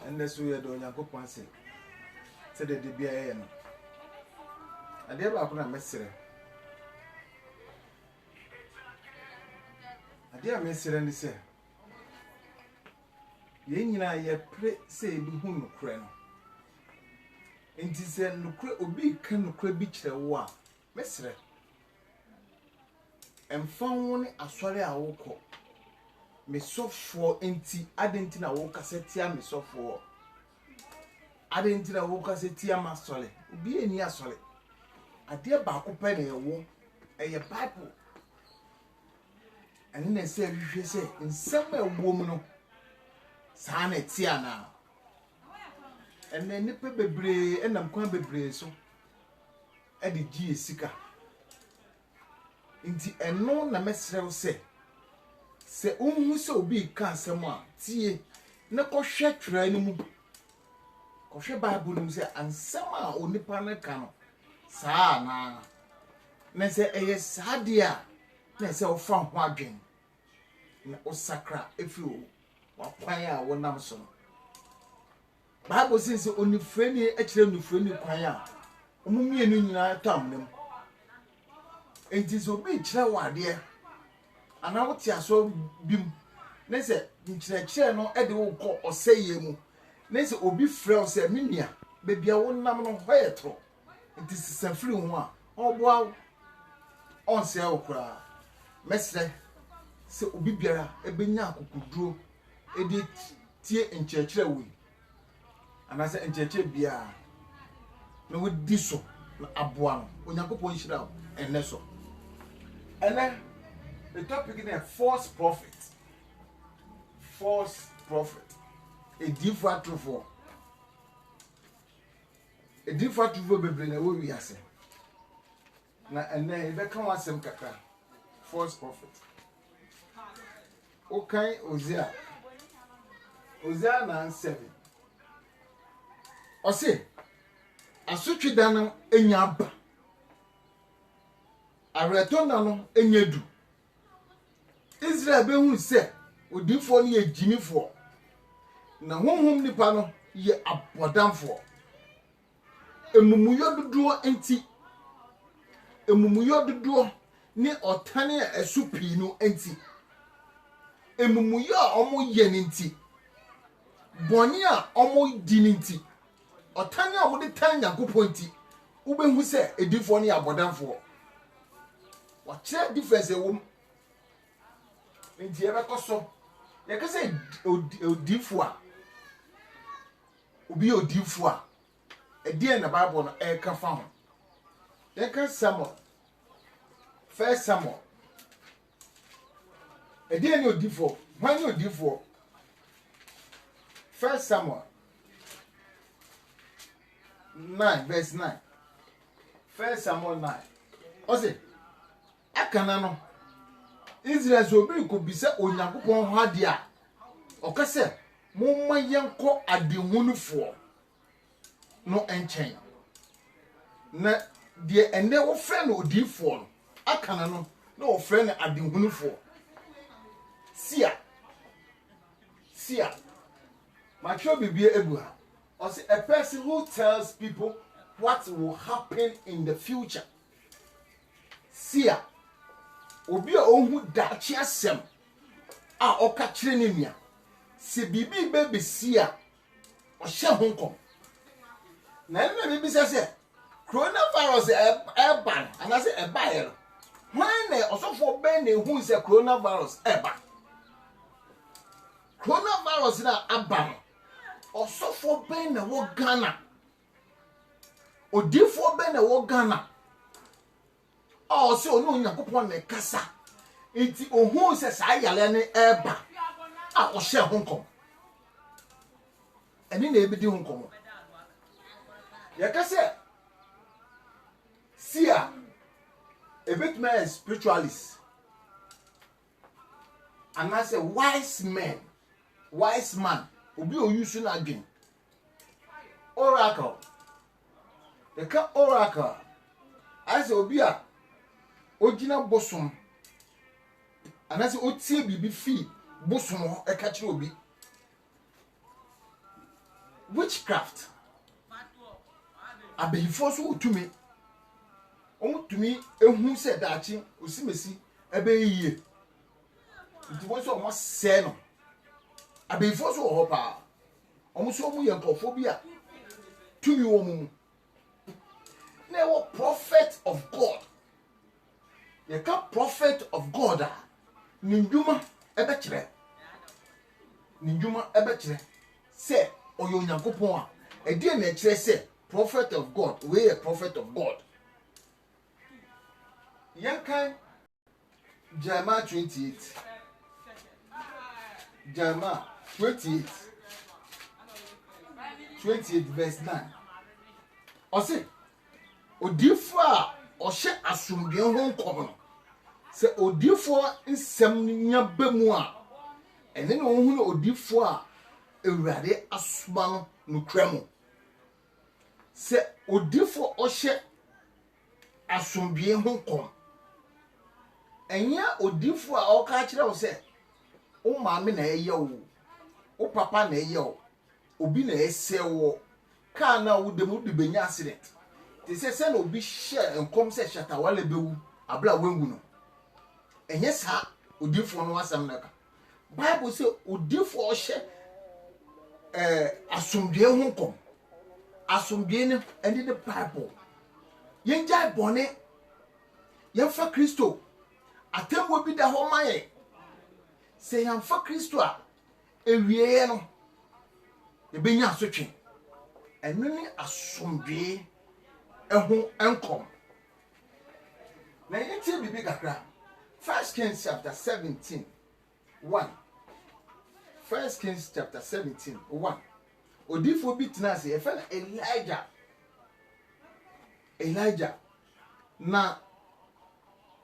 And that's where the Yankopon said the DBA. I never open a message. I dear Messer and say, Yena, ye pray, say, be whom cran. And he said, no crab will be can crab beach a war, Messer. And found one as sorry I woke. Me soft for empty, I didn't know what I said, me soft for. I didn't know what I said, my solid, be a near solid. A dear Baco penny a war, a Bible. And then they say, you say, in somewhere woman, Sana Tiana. And then nipper be brave, and I'm quite be brave so. Eddie G. Sika. Inti and no na mesrel say. Se who so be can someone, tie, no coshet training. Coshet Bible say, and somehow only panel cano. Sa na. Ne say, a yes, hadia. Ne say, from wagging. Na osakra, if you were choir, one namson. Bible says, only friendly, actually, friendly choir. Mummy and I told them. It is obey chair, dear. And I would so beam. Nese, chair no edo call or say you. Nese obi frail say minia, baby, I won't number no where throw. It is some free one. Oh, wow. On say, okra. Mestre, say obi biara, ebenya kukudro, edit tie in church away. And I say in church bia. No with diso, abuano, when you go point it out, and neso. And then the topic is a false prophet. False prophet. A different truth. A different truth be bring away we are saying. Now and then if come one some kaka. False prophet. Okay, Hosea. Hosea 9:7. O say, asotwe dan enya aba. Aretonda no enyedu. Israel be hu se odifo ne ye jinifo. Na honhom nipa no ye abodamfo. Emumuyo dodo enti. Emumuyo dodo ni otane esupi no enti. Emumuyo omo ye nti. Boni a omo di nti. Otane a wode tan Yakobon nti. Ubehu se edifo ne abodamfo. What difference a woman? In the ever coso, you can say, Odifua, Ubi Odifua, a dear in the Bible, a can found. They can Samuel, First Samuel, a dear no defo, when you defo, First Samuel 9, verse 9, First Samuel 9. Ose. Akanano Israel so be ko bi se Onyankopon ho ade a o ka se momma yenko adehunufo no enchen na de ene wo frɛ no odifo no akanano na wo frɛ no adehunufo sia ma tro bibie ebuha o say a person who tells people what will happen in the future sia obi a ohu dachi asem a oka kire ne nua se bibi be besi a o hye honkom na nna bibi se coronavirus eba ana se eba here when na osofo be na ehu se coronavirus eba coronavirus na aba osofo be na wo Ghana odifo be na wo Ghana o se onu Nyankopon ne kasa enti ohun se sa yale ne eba a o hye honkom eni na ebedi honkom ya kase sia a bit man spiritualist and I say wise man obi o use na adwen oracle the ka oracle I say obi a ogina bosom and I say otie bibi fi bosom ho e ka kire obi witchcraft abeyifo so otumi omutumi ehu se daachi osimesi ebe yiye nti wo so mo se no abeyifo so ho pa omo so mu ye nkofo bi a tumi wo mu na wo prophet of God ye ka prophet of God a ninjuma ebe kire se oyo Nyankopon a e die na kire se prophet of God we a prophet of God yankan Jeremiah 28 verse 9 ose odifo a ohye asomdwe ho nkom no se odifo nsem nya bamu a ene na ohun na odifo a ewurade asoma no nukramo se odifo ohye asomdwe ho nkom enya odifo a oka kire wo se o maame na eye o papa na eye obi na ese wo ka na wo de benya accident te se na obi hye nkom se shatawale bewu abla wengu no enye sa odifo no asam na ka bible say odifo o hye asomdwe ho nkom asomdwe ne ende the bible yenjai bone yemfa Kristo atemwo bi da ho maye se yemfa Kristo a ewie no ebenya asotwe enu ni asomdwe eho enkom na yeti bibi kakra 1 Kings chapter 17 1 1 Kings chapter 17 1 odifo bi tena se efa na Elijah na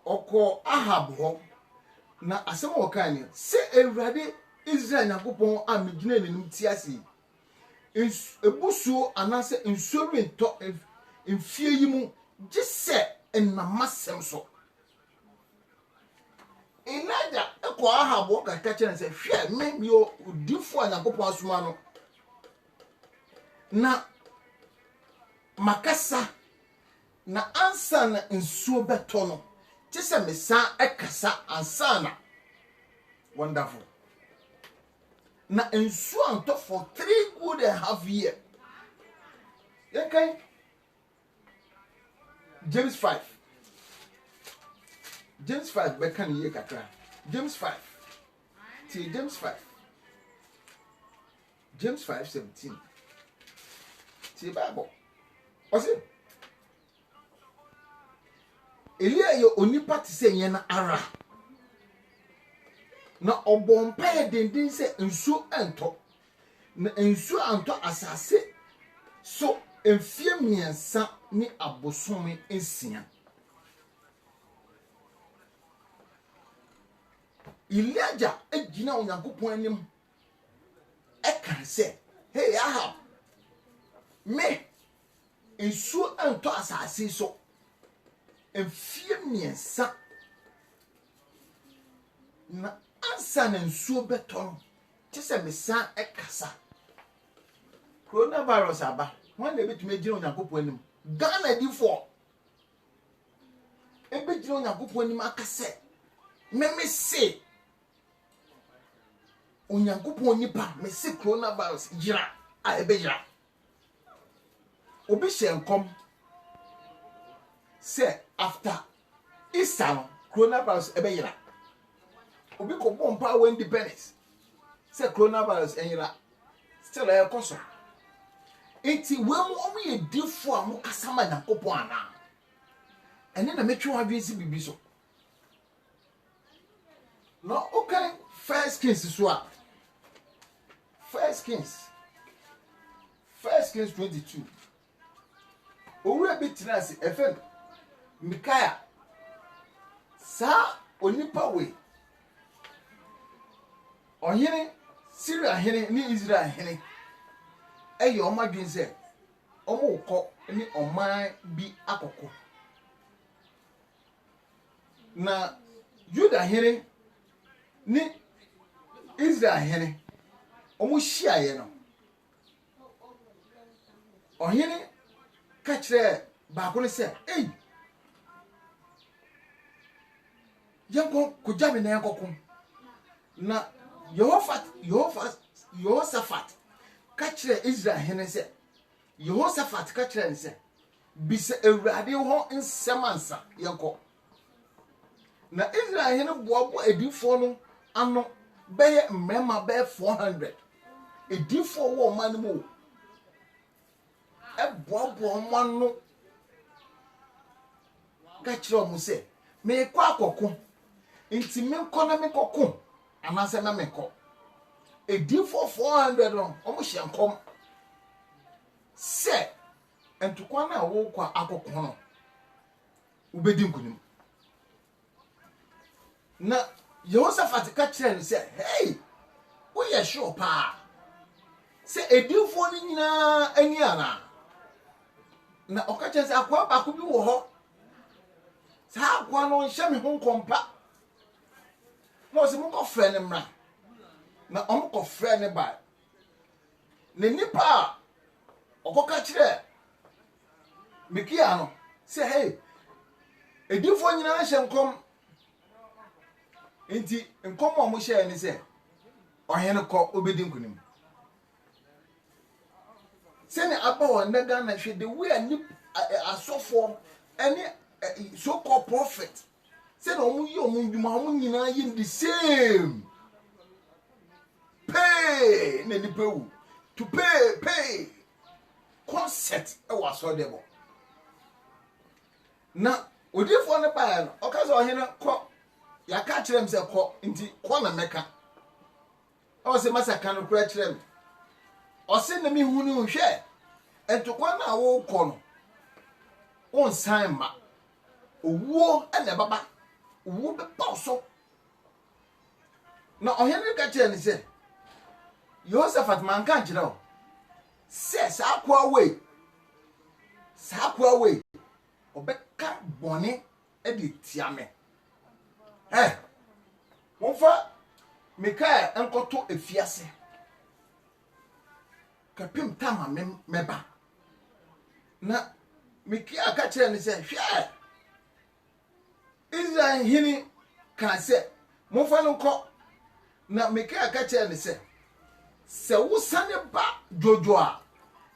oko Ahab ho na asem okan ni se Ewurade Israel Nyankopon amegina nenim tiase ebusuo anase nsori nto mfie yi mu gise enamasem so Elijah eko Ahab ho ka kire se hwe me bi odifo Nyankopon asoma no na makasa na ansa na nsuo beto no tise mesa ekasa ansa na wonderful na nsuo anto for 3.5 years okay James 5 bekan ye kakra James 5 17 ti Bible ose Elia yo onipa ti se yen na ara na obompa ye dendin se nsuo ento na nsuo anto asase so emfie miensa ni abosome ensia Elijah egina Onyankopon anim eka se hey Ahab me nsuo anto asase so emfie miensa na ansa na nsuo beton tese mesa ekasa coronavirus aba wan na betumi gina Onyankopon anim Ghana di for ebe gina Onyankopon anim akase me se Onyankopon nipa me se coronavirus gira a ebe gira obi shenkom say after Easter coronavirus ebe gira obi ko bompa we independence say coronavirus enyira still e koso enti we mo omo ye difo a mo kasama Nyankopon ana ene na metwe wadwen si bibi so no okay first Kings so a First Kings 22 owura bi tenase FM Mikaya sa onipa we ohene Syria hene ni Israel hene eye omadwen se omo ko ni oman bi akoko na Juda hene ni Israel hene omo hia ye no ohene ka kire ba ko ne se yanko ko jame na yanko ko na Yehoshaphat ka kire Israel hene se Yehoshaphat ka kire ne se bisa Awurade ho nsemansa yanko na Israel hene boabo edifo no ano beye mmema be 400 edifo wo man mo boabo man no ka kire omo se me kwa akoko nti me nkona me kokko anase me meko edifo 400 no omo hyenkom se entukwa na wo kwa akoko no ubedi nkunim na Yehoshaphat ka kire no se hey wo ye sure pa se edifo ni nyina ani ana na okache se akwa ba ko bi wo ho sa akwa no hye me ho nkompa no se mo ko frɛ ne mra na om ko frɛ ne ba ne nipa okoka kire Mikia no se hey edifo nyina hye nkom enti nkom mo hye ne se ohene ko obedi nkunim se ne abawo ndaga na hwe de we ani asofo ani so called prophet se no mu yi omu ndwuma omu nyina yi the same pay na ni pewu to pay concept e wa so debo na odifo ne ba no okaza ohene ko ya ka kirem se ko nti ko na meka o se masaka no kura kirem o se na mi hunu hwe entokwa na wo ko no on san ma owuo ene baba owuo be pauso na ohene ka kirem ne se Yehoshaphat man kan kire o se sa kwa we obeka bone e di tiame monfa Mikaya enkoto efiase kapim tama meba na Mikaya ka kire ne se hwe Israel hini ka se monfa no ko na Mikaya ka kire ne se wusane ba jojo a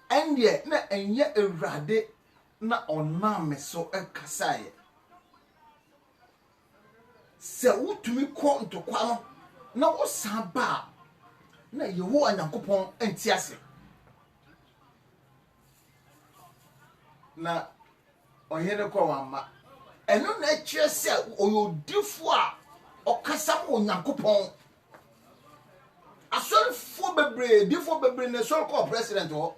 ende na enye Awurade na onam so enkasaye se wutumi ko ntokwa no na wosan ba na Yehowa Nyankopon entiase na ohene ko wamma eno na kire se oyodifo a okasa mo Nyankopon asori fo bebre difo bebre ne so ko president ho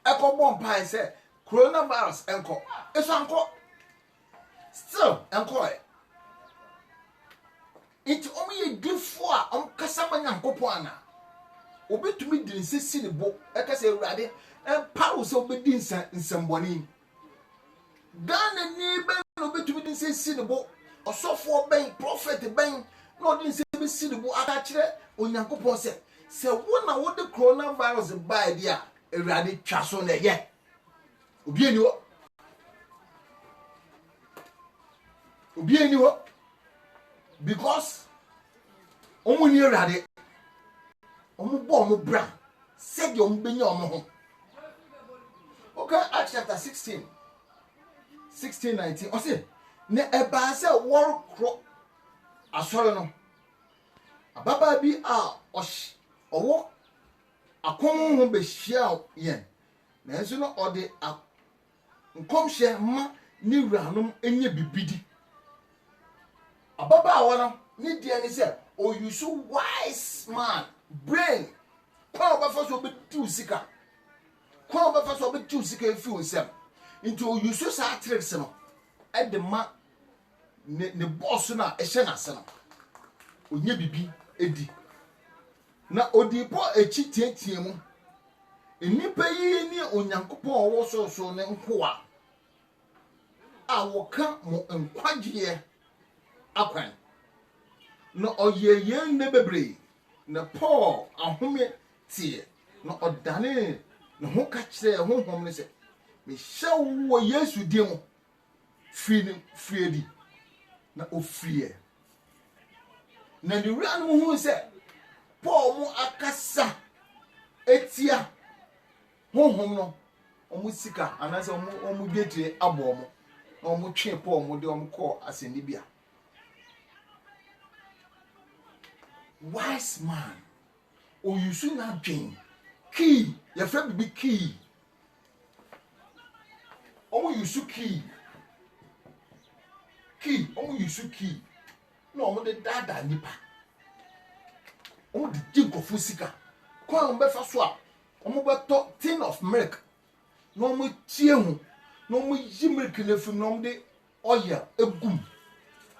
eko bom pai se coronavirus enko eso anko still enko it omi difo a kasa ma Nyankopon ana obetumi di nsesi ne bo ekase Awurade pa wo se obedi nsemboni Ghana ni be no obetumi di nsesi ne bo osofo ben prophet ben no di nsesi ne bo aka kire Onyankopon se wo na wo de coronavirus ba dia Awurade twa so na ye obi eni wo because omuni Awurade omubo omubra said you benya omo. Okay, Acts chapter 16 19. O say ne eba se war kro asoro no ababa bi a owo akon ho be hia yen nanso no ɔde nkomhye ma ni wuranom enye bibidi ababa no ni dia ni say o you so wise man brain kwa obafa so obedi usika kwa obafa so obedi usika efi osem into o you so sa tricks no e de ma ne boss na ehye na se no onye bibi edi na odipo echi tietie mu enipa yi ni onyankopon owo so ne nkoa a woka mo nkwagie akwan na oyeye ne bebre na Paul ahome tie na odane na ho ka kire honhom ne se me hyewo Yesu die mu friedi na ofrie na ni wura no hu se Paul mu akasa etia honhom no omu sika anase omu getire abo mo na omu twe Paul mu de omu ko asenibia wise man o yusu na dwen key ya fa bibi key omu yusu key omu yusu key na omu de dada nipa omu de jinkofu sika kwa omu befa so a omu beto tin of milk na omu tie hu na omu yi milk na fim na omu de oil egum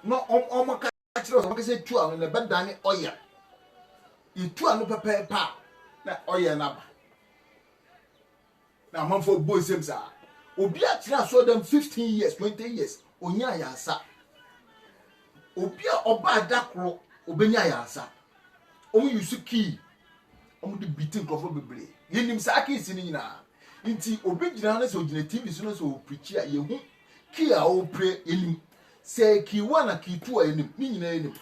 na omu ka kire omu ka se tu a na bedane oil itu anu pepe pa na oye na ba na manfo boy same sa obi a tira so them 15 years 20 years onya yansa obi a oba adakro obenya yansa omu yusu key omu de beating crofo bebre yenim sa key si ni nyina nti obi gina na so gina TV so no so preach a yehu key a o pray yenim say key 1 na key 2 a yenim ni nyina yenim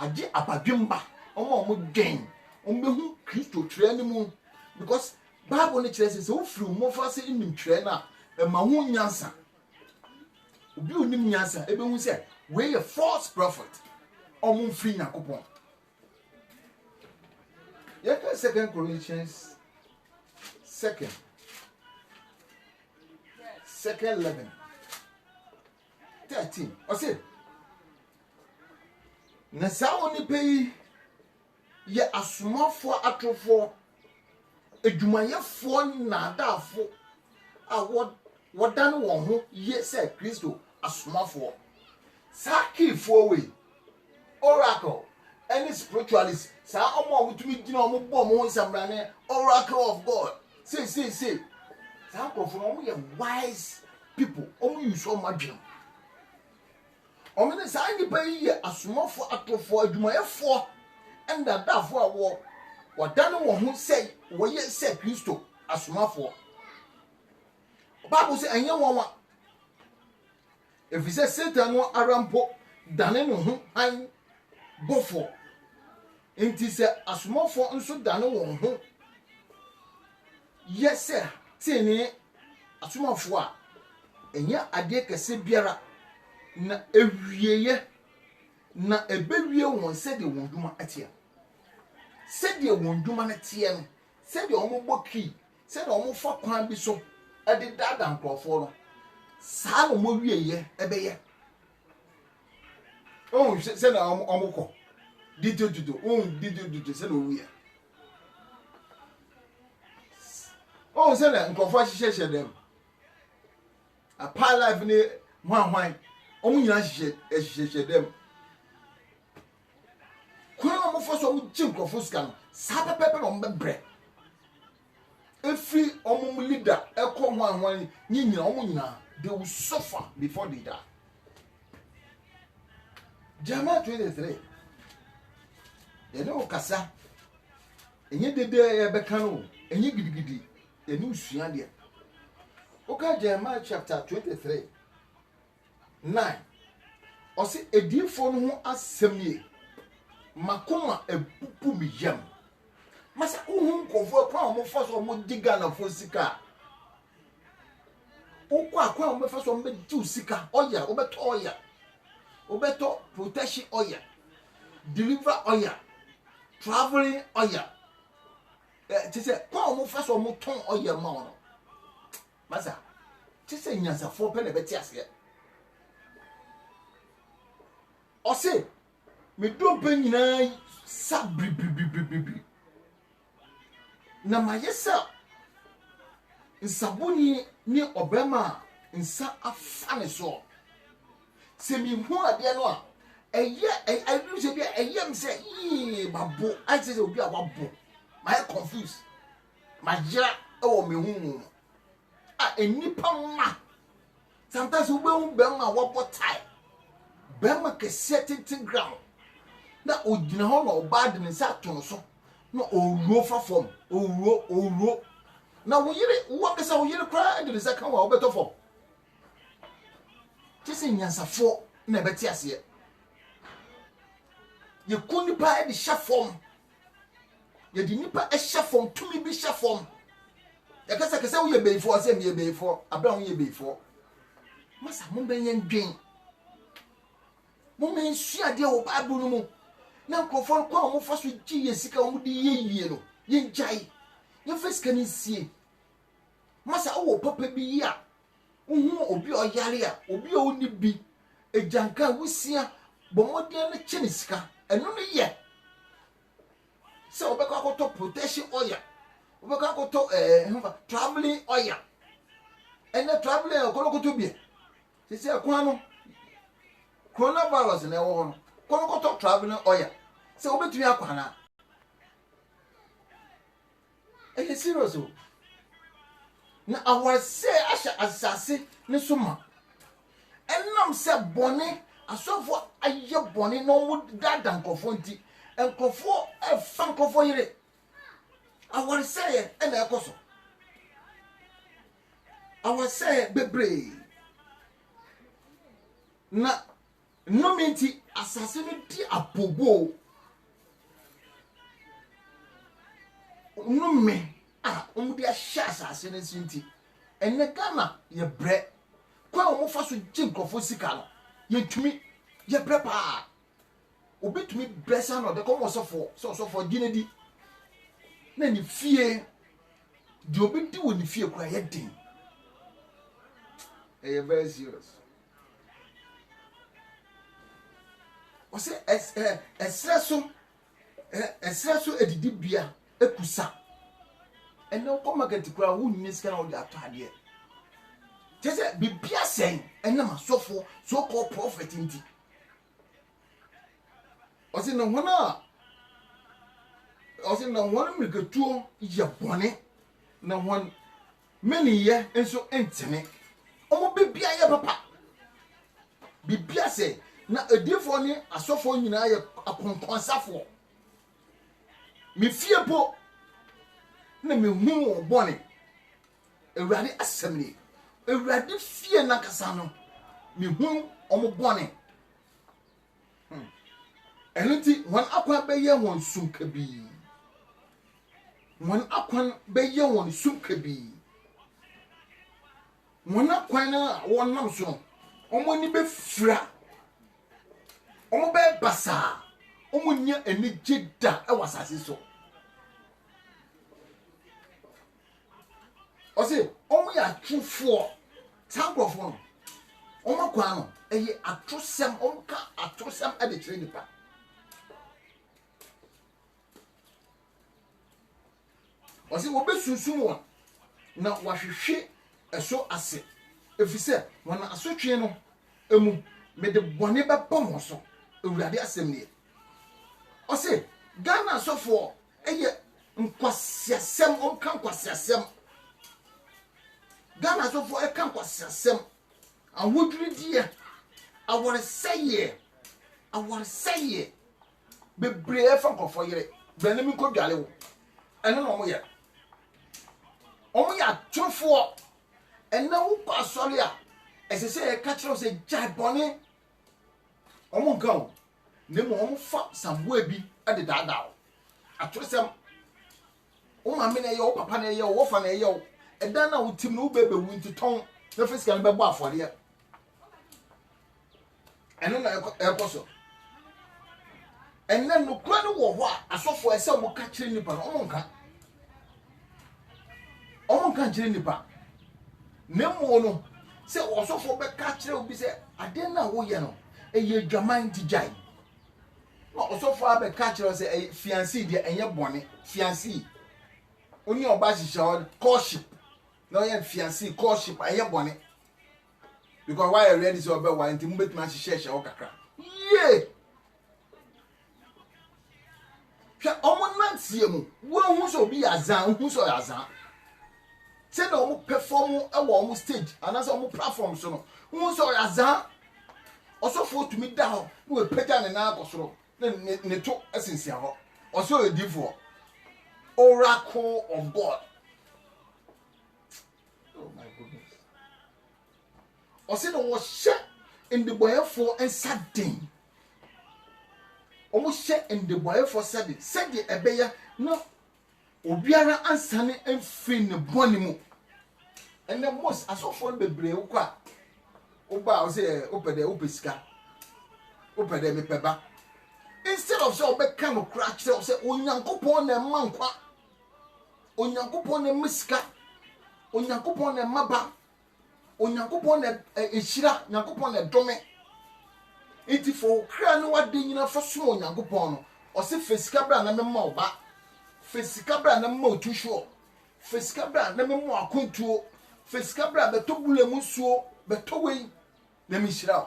aje apadwemba omo dwen ombehu Kristo tire ni mu because Bible ni kire se wo firi mo fa se nim tire na e ma hu nyansa obi onim nyansa ebe hu se we a false prophet omo firi yakopon yeka 2 Corinthians 2 11 13 o se na sa oni pei ye asomafo atrofo edumayefo na adafo a wodan won ho ye se Kristo asomafo sakifo we oracle any spiritualist sa omo mutumi gina omo bo mo nsamrane oracle of God say sa ko from omo ye wise people omo use so madwem omene sa ni pa yi asomafo atofo adwumayefo enda dafo a wadan wo ho sei wo ye se Kristo asomafo Bible say anya wonwa efise Satan no arampo dane no ho an bofo enti se asomafo nso dane wo ho yese tini asomafo a enya ade kese biara na ewieye na ebewie won se de won duma atia se de won duma na tie no se de omo boki se de omo fa kwan bi so ade dada nkrofo no sa no mo wieye ebeye se na omo ko ditututu ditututu se no wiye se na nkrofo hihye dem apa life ni hwan omu nyina hihye dem kwa omu fo so omu jinkrofo ska no sa pepepe no mbebre every omu leader eko hwan nyina omu nyina they will suffer before they die. Jeremiah 23 eno kasa enye dede ebeka no enye gidigidi enu sua de oka Jeremiah chapter 23 9 osi edifo no ho asem makoma epupu miyam masa uhun kofo kwa omo faso omo diga na fo sika kwa omo faso omo di sika oya obeto protection oya deliver oya traveling oya te say kwa mo fa so mo ton oye ma no masa te say nyansafo pe na beti ase o say me do ba nyina sabri na mayesa nsabuni ni obema nsa afane so se mi hu ade no a eye ayi se bia eye m se yi babo I say obi ababo my confused my jira e wo me hu a enipa ma sometimes we be ma wo botai be ma ke setting ground na ogina ho na oba de ne sa to no so na owuo fa fom owuo na wo yire wo be sa wo yire kra de ne sa kan wa obeto fom tisi nyansafo na beti ase ye kunipa e de hya fom ye di nipa e hya fom tumi bi hya fom ya kasa wo ye beifo ase me ye beifo abra wo ye beifo masa mo ben yen dwen mo men suade wo bible no mu na nkofo kwa mo fa so gi ye sika wo di ye yie no ye njai ye feska ni sie masa wo papa bi yi a obi oyare a obi oni bi ejanka wusia bomodien ne chene sika enu no ye se obeka akoto protection oil obeka akoto traveling oil ene traveling akoto bi se akwa no coronavirus na ewo no akoto traveling oil se obetumi akwa na serious o na awase asha asase ne soma enam se bone asofo aye bone no mu dada nkofo nti nkofo efa nkofo yire awase ye ena ekoso awase bebre na nomenti asase no di apobo nume omudi ahya asase ne sinti enne Ghana ye bre kwa omo fa so ginkofo sika no ye tumi ye bre pa obetumi bresa no de komo sofo ginedi na ni fie di obedi wo ni fie kwa ye din very serious o se esreso edidi bia ekusa ene ko market kura hu nyi sika na wo de atade tese bibia sen ene masofo so called prophet nti o se no hona miriketuo ye bone na hon meni ye enso entene omo bibia ye papa bibia se na edifo ni asofo nyina ye akonkonsafo mi fie po na me hu obone ewurade asemni ewurade fie na kasa no me hu omobone enoti won akwan beye won sumka bi won akwan beye won sumka bi won akwan na won nam so omoni be fira omo be basa omunya enigeda e wasase so ose omo ya twufo tankrofo no omo kwa no eye atrosem omo ka atrosem e de kire nipa ose wo be sunsun won na wahwehwe eso ase efise wona asotwe no emu me de bone be bom so ewurade asemnie ose Ghana sofo eye nkwasiasem omka nkwasiasem Ghana sofo eka nkwasiasem awodwiri die aworeseye bebre efa nkofo yire benemi ko dwale wo ene no mo ye trofo ene wo kwa sori a esese e ka kire se jabone omo nka o ne mo omo fa sambo bi ade dada o atrosem o ma me na ye o papa na ye o wo fa na ye o edan na wo tim no wo bebe wu nti ton na fisika no bebo afore eno na ekoso enne no kura no wo ho a asofo ese mo ka kire nipa no omo nka omo kan kire nipa nemo no se osofo be ka kire obi se ade na wo ye no eye dwaman ti jai no osofo abe ka kire se fiancé de enye bone fiancé oni oba hihya courtship no ye fiancé courtship enye bone because why ready so be why nti mbetuma hihya wo kakra ye hwa omo nantie mu wo hu so bi azan hu so azan se na omo perform e wo omo stage anasa omo platform so no hu so azan osofo tumi da ho we pega ne na akosoro ne to asinsia ho oso edifo oracle of God. Oh my goodness. Ose no wo hye in the boyfo ensadin omo hye in the boyfo sadin said ebeya no obiara ansane emfiri ne boni mu ene most asofo bebre ukwa oba o say opede opesika opede mepeba instead of say obeka no kra kire say onyankopon na mankwa onyankopon na misika onyankopon na maba onyankopon na ehira nyankopon na dome iti fo kra no wade nyina fa so onyankopon no o se fesika bra na memma oba fesika bra na memma otusho fesika bra na memma akontuo fesika bra beto bulemu suo beto wei na mihira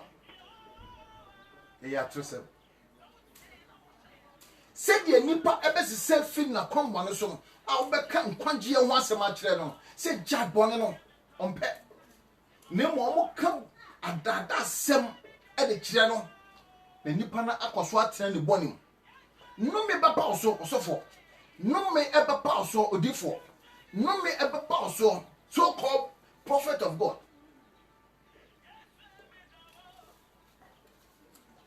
ya trosem se de nipa ebesise fi na kombo no so a obeka nkwagye ho asema kire no se jabone no ompe ne mo mo ka adada sem e de kire no na nipa na akoso atena ne boni no me baba oso osofo no me ebaba oso odifo no me ebaba oso so called prophet of God.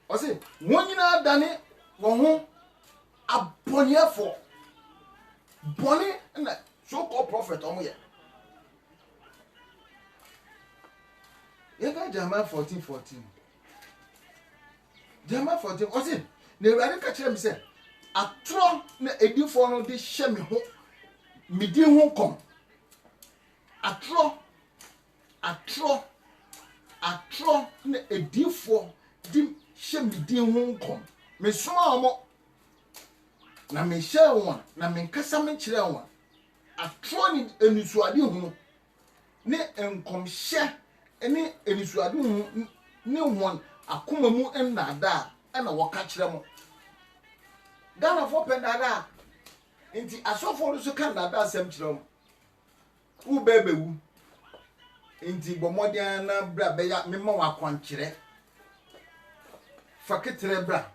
Ose wonyina dane wo ho aboniefo boni na so called prophet omo ye yega Jeremiah 14:14 Jeremiah 14 ose na ewade ka kire mi se atro na edifo no de hye me ho medi ho kom atro na edifo di hye medi ho kom me soma omo na me hye won na me nkasa me kire won atro ni enisuade hu ne enkom hye ene enisuade hu ne won akoma mu enada na woka kire mo Ghana for pendada nti asofo no so kan nada asem kire mo u bebewu nti bomodian na bra beya memma wakwankire fa ketre bra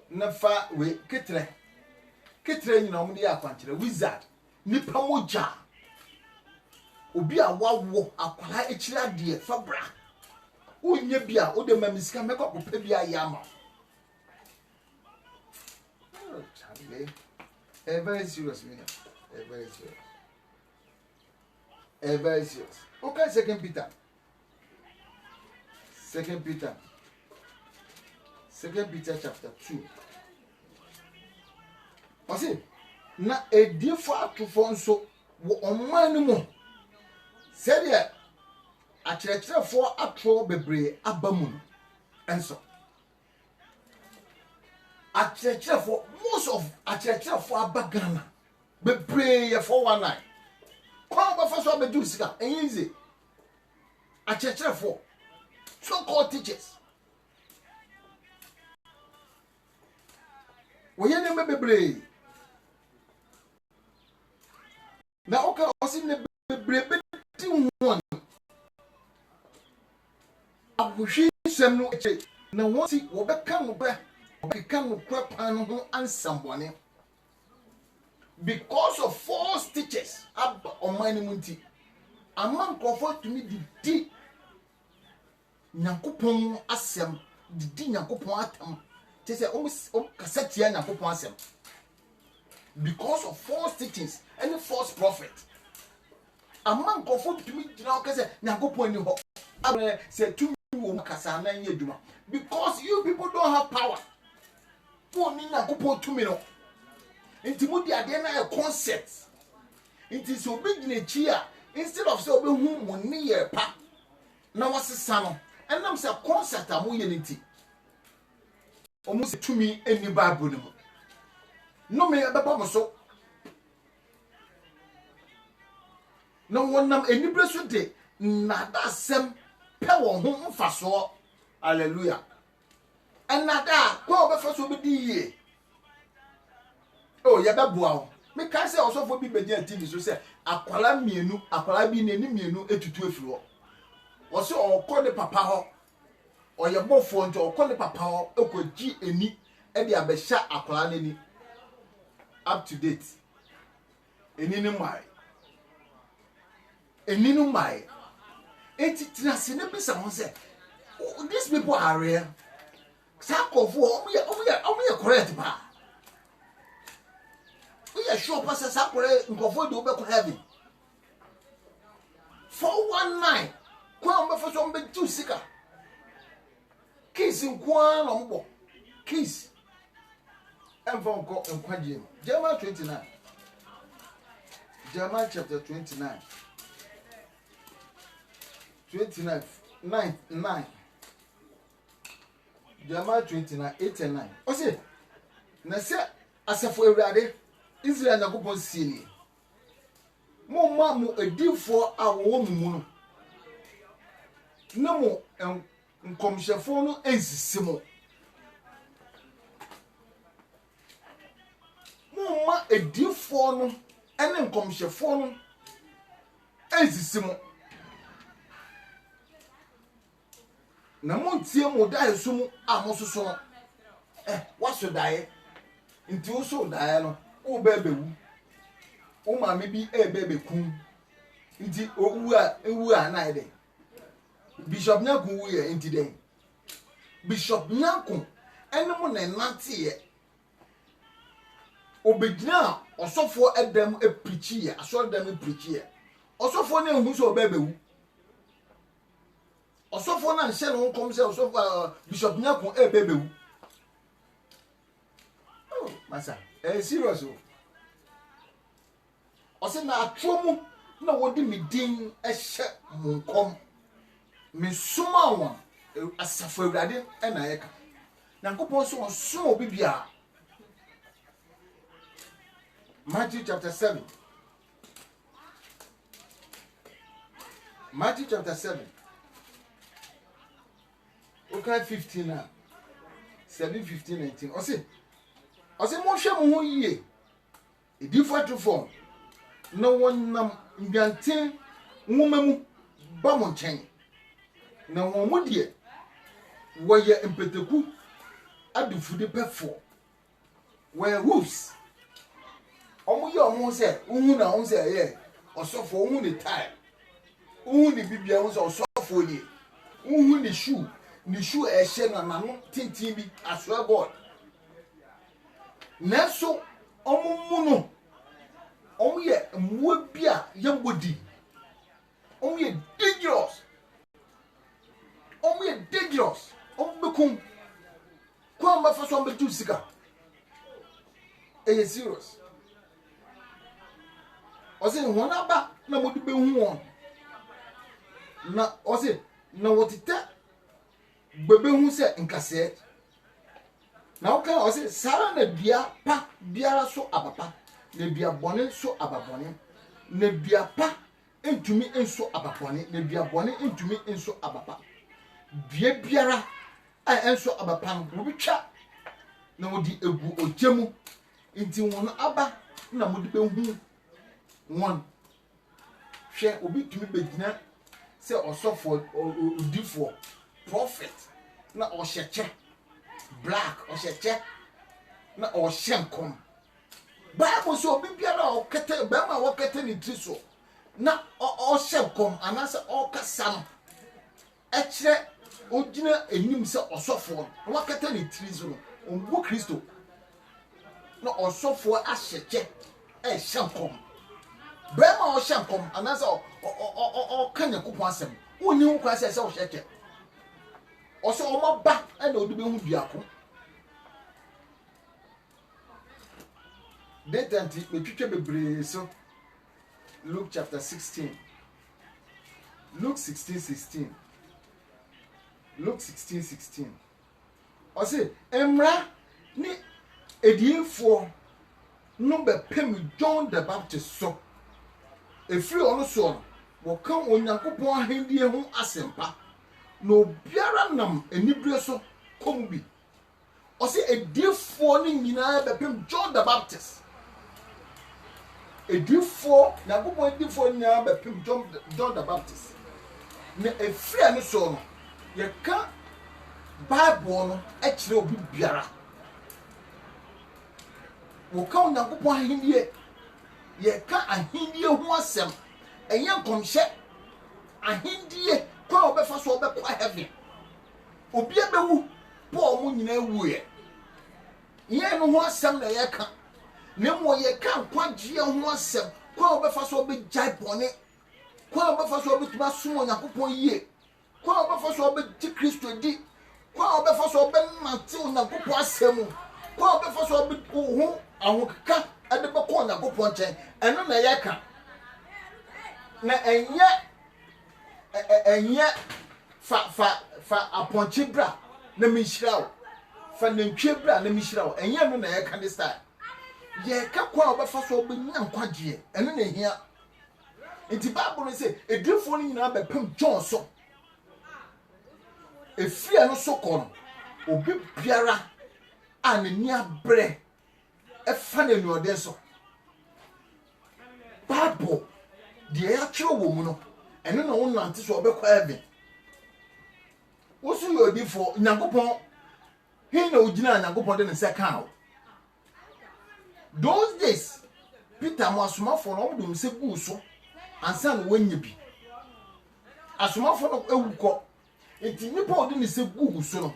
na fa we ketre nyina omde ya akwankire wizard nipa moja obi a wawo akwala ekire ade fa bra unye bia o de mamisika mekọ popa bia yama very serious me very serious okay. Second Peter chapter 2 wasi na edifo atufo nso wo omanu mu sede akyerɛkyerɛfo atro bebre abamu enso akyerɛkyerɛfo most of akyerɛkyerɛfo abagana bebre ye 419 kwa ba fa so abedu sika enyize akyerɛkyerɛfo so called teachers wo ye ne bebre na oka osi ne bebre beti won abuhwi sem no eche na wonti wo beka no ba obeka no kwapa no ho ansambone because of false teachers ab omani munti amman comfort to me di nyakopon asem di nyakopon atam te se o kasatia nyakopon asem because of false teachings and false prophet amman comfort to me gina o kase nyakopon ni ho abre se tu wo kasa na nye djuma because you people don't have power for ni nyakopon to me no inti mudi ade na e concept inti so big na chi a instead of say obi hu mo ni ye pa na wasesa no enam say concert amu ye nti omu se tumi eni Bible ni mo no me beba mo so no wonam eni bresu de na da sem pe won ho mfaso hallelujah anada ko obefaso be di ye oh ya beboa o me kan say osofo bi bedia TV so say akwala mienu akwala bi nani mienu etutu efiri ho wo se okọ de papa ho oye bofo nti okọ de papa ho ekogi eni e de abehya akwala nani up to date eni ni mai enti tinase ne bisa ho say these people are real sakofo omo correct ba we are sure pastor sakore nkofo de obekọ heaven 419 kwa mbe faso mbe tu sika kiss nkwa no mbo kiss emfa nko nkwaje Jeremiah 29 Jeremiah chapter 29 9 Jeremiah 29 8 and 9 o se na se asafo ewrade Israel na kopon sini mo ma mo edifo awo mu no na mo nkomhyefo no ensisi mo ma edifo no ene nkomhyefo no ensisi mo na mo tie mo dai so mu amososo no waso dai nti wo so dai no wo bebewu wo ma me bi bebeku nti owu a na ide Bishop Nyankun wu ye nti den Bishop Nyankun ene mo na nante ye obegina osofo edem preachi ye aso dem preachi ye osofo na ehu so bebewu osofo na nse no kom se osofo Bishop Nyankun bebewu oh masa serious o se na atromu na wodi mi din ehye munkom me suma won asafo awurade na yeka Nyankopon so on so obi bia Matthew chapter 7 okay 15 now 7 15 19 o se mo hwe mo ho yie edifo form no wonnam nganten nwumamu ba mo nchen na won mu de woye empeteku adufude pefo we roofs omo ye omo se uhu na on se ye osofo uhu ni tie uhu ni bibia on se osofo ni uhu ni shoe ehye na nanu tintin bi aswa god neso omo mu no omo ye mwo bia ye mbodi omo ye dangerous omo bekum kwa mba faso mbe tu sika eye serious ose wona ba na modi be hu won na ose na wotite bebe hu se nkase na oka ose sara na bia pa biara so abapa na bia bone so ababone na bia pa entumi enso abapone na bia bone entumi enso abapa bia biara enso abapa no bitwa na wodi egu ojemu nti won aba na modi be hu won hwe obi tumi begina se osofo odifo prophet na ohyeche black ohyeche na ohyenkom Bible so obi biara okete be ma wokete ni triso na ohyenkom anase okasa no ekire ogina enim se osofo wokete ni triso no ombu Kristo na osofo ahyeche ehyenkom Bema o shankom anasa o kanya kupon asem woni hu kwa se o hyeche o so o maba na odu be hu biako detanti metwetwe bebre so Luke chapter 16 Luke 16:16. Luke 16:16. Or say, Emra ni ediefo no be pem John the Baptist so. Efiri ono so wo kan Onyankopon ahendie ho asempa. No biara nam enibire so kombi. Or say ediefo ni nyina be pem John the Baptist. Ediefo Nyankopon ediefo nyina be pem John the Baptist. Na efiri ano so no ye ka Bible no e kire obi biara. Wo ka Onyankopon ahendie ye ka ahendie ho asem enye nkomhye ahendie kwa obefa so obekwa heaven obi ebewu Paul mu nyina ewuye ye no ho asem na ye ka na mo ye ka kwagye ho asem kwa obefa so obejai bone kwa obefa so obetuma som Onyankopon yie kwa obefa so obegye Kristo di kwa obefa so obenante Onyankopon asem kwa obefa so obehu ahokaka ade beko Onyankopon chen eno na ye ka na enye fa aponche bra na mishirawo fa nantwe bra na mishirawo enye no na ye ka this time ye ka kwa obefa so obenya nkwagye eno na ehia nti Bible say edufo ni nyina bepem John so efia no so kono obi biara anani abre efa na nuode so Bible de ya kire wo mu no eno na won nante so obekwa heaven wosu yo difo Nyankopon he na ogina Nyankopon de ne se kan those days Peter mo asomafo no dum se gu so ansa no wanya bi asomafo no ewuko enti nipa odi ne se gu so no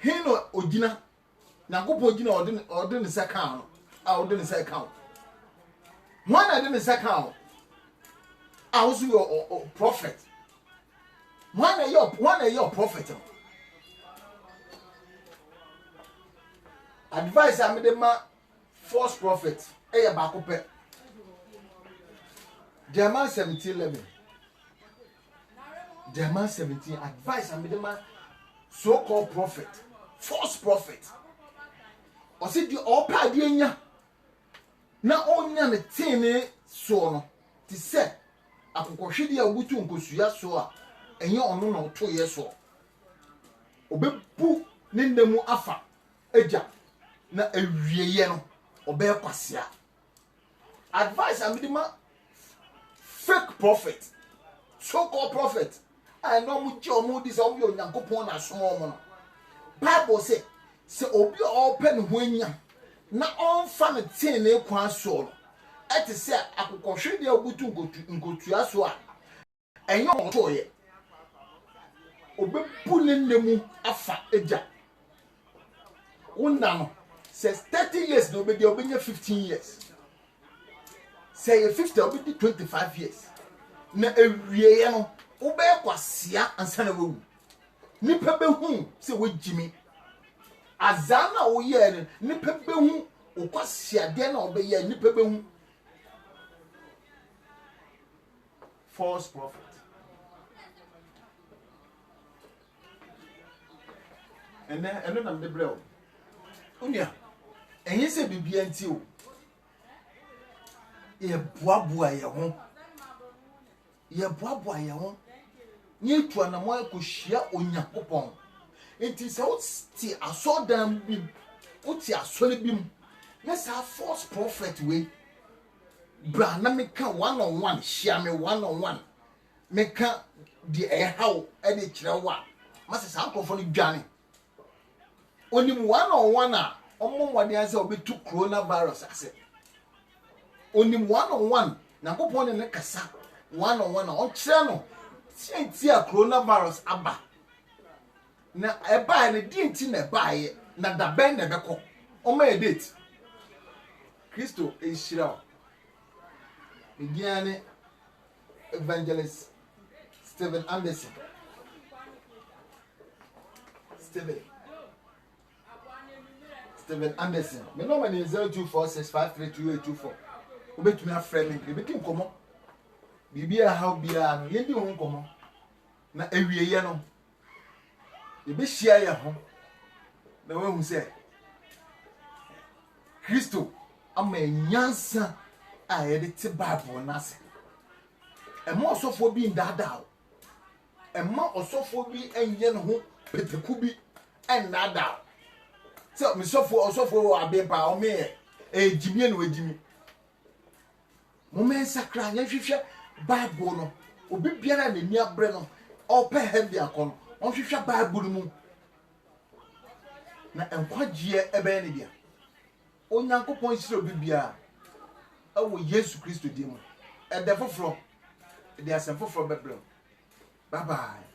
he na ogina Nyankopon ogina odi ne se kan no a odi ne se kan one na de ne se kan also your prophet one your prophet advice am de ma false prophet e ba ko pe Jeremiah 17:11 Jeremiah 17 advice am de ma so called prophet false prophet o se di opa de anya na onya ne tene so no ti se akokohwede a obutu nkosuya so a enye ono na oto ye so obebu ne ndemu afa eja na ewieye no obekwasea advice amidima fake prophet so called prophet I know mu je omo dis omo yo Nyankopon na so omo no Bible say obi open ho anya na onfa ne tin na ekwa so no eti se akokohwede a obutu nkotua so a enye oto ye obebu ne ndemu afa eja wonna no says 30 years no be dey obenya 15 years say 50 obedi 25 years na ewieye no obe kwasea ansa na wewu nipa behu se wejimi azana wo ye ne nipa behu okwasea de na obe ye nipa behu false prophet eno na mde brel unia enye se bibia nti o ye boaboa ye ho nye tu na mo akohia Onyankopon enti se o ti asodam bi o ti asole bi na sa false prophet we bra na meka one on one share me one on one meka di how e de kire wa mase sa ankofo no dwane onim one on one a omo mwade ase obetu coronavirus ase onim one on one na kopon ne kasa one on one on kire no tienti a coronavirus aba na eba ne dinti na eba ye na da ben na beko omo e date Kristo ehira Mediane Evangelist Steven Anderson. Steven Anderson. My number is 0246532824. Obetumi afrɛ me. Ebetim komo. bibia how bia no yendi ho nkomo na awieye no ye be hia ye ho na wahu se Kristo ama nyansa a ye de te Bible na se ema osofo bi ndada ema osofo bi enye ne ho peteku bi enada so me osofo abempa o me ejimie no ejimi mo men sakra nya hwehwe Bible no obi biara na ni abre no ope heavy akon on hwehwe Bible mu na enkwagye ebe ne bia onyankopon hire obi bia awo Yesu Kristo di mu ede foforo de asem foforo bebrem bye bye.